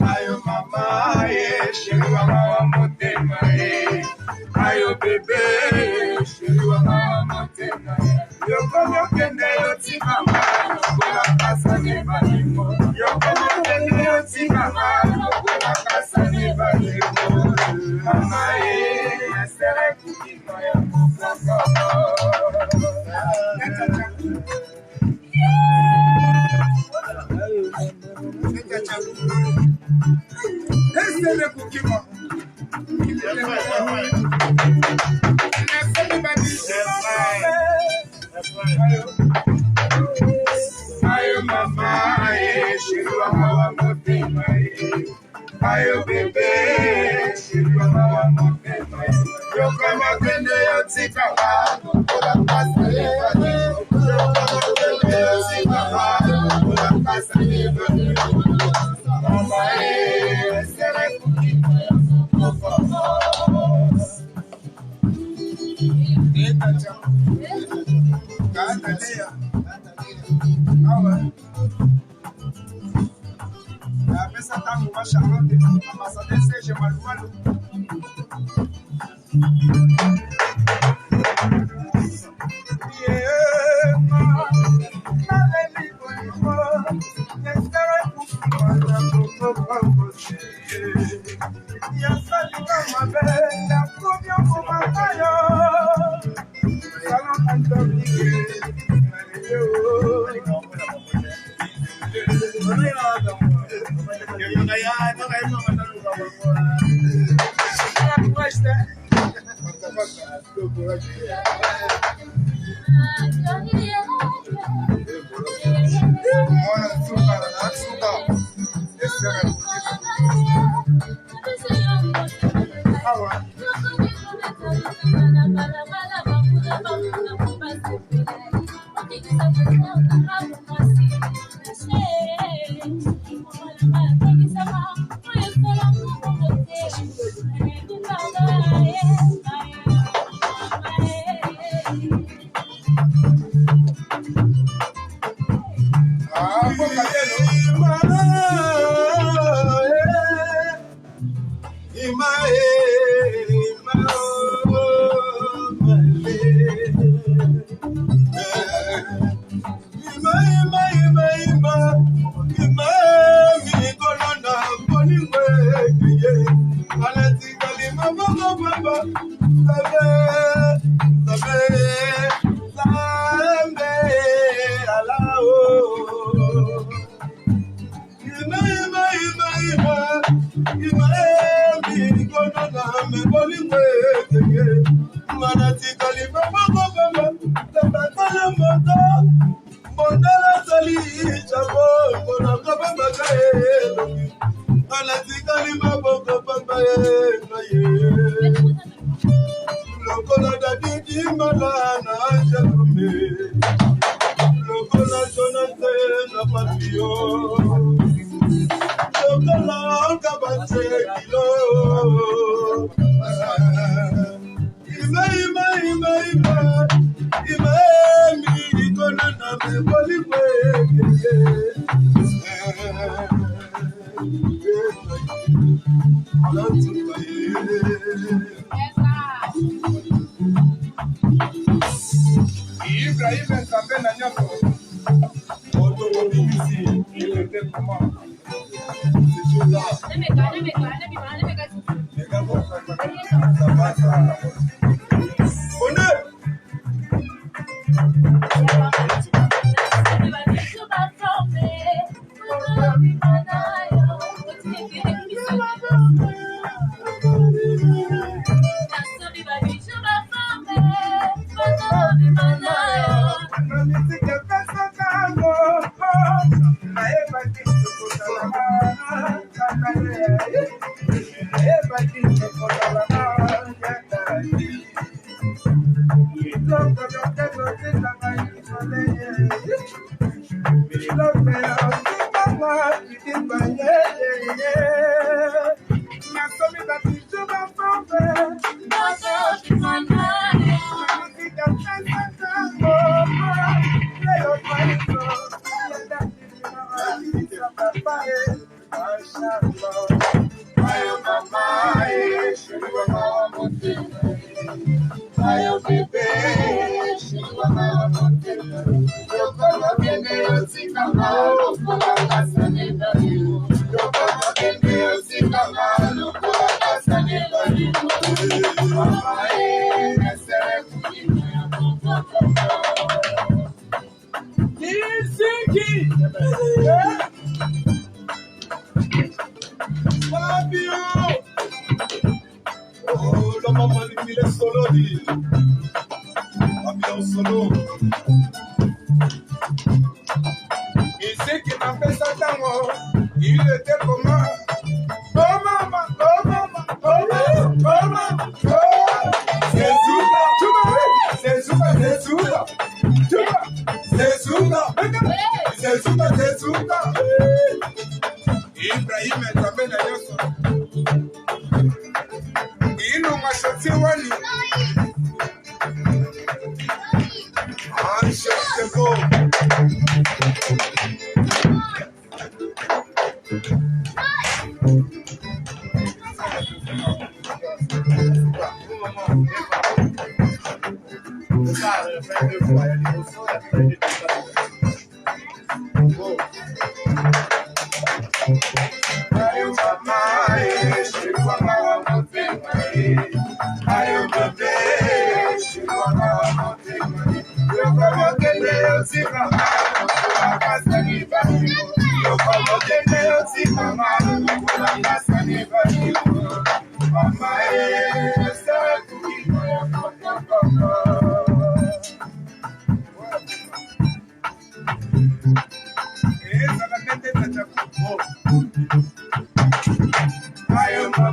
Ayo mama, chérie wa motema, ayo bébé, chérie wa motema, yokomo kende yotikama, kola kasa ne balimo, yokomo kende yotikama, kola kasa ne balimo, mama sere kukima ya mukoko. Sere kukima. Ayo mama, chérie wa motema, ayo bébé, chérie wa motema, yokomo kende yotikama, kola kasa ne balimo, yokomo kende yotikama, kola kasa ne balimo, mama sere kukima ya mukoko. Pesa tangu wa Charlotte, ambassadeur Serge Malumalu. Oh, la maman il est solo dit. Fabio solo. Il sait qu'il m'a fait ça tango. Il était comment? Oh maman, oh maman, oh maman, oh maman, oh. C'est Zouba, c'est Zouba, c'est Zouba, c'est Zouba, c'est Zouba, c'est Zouba. Ibrahim est tombé dans le sol. Il nous m'a chanté Wani. Ah, c'est beau. I am a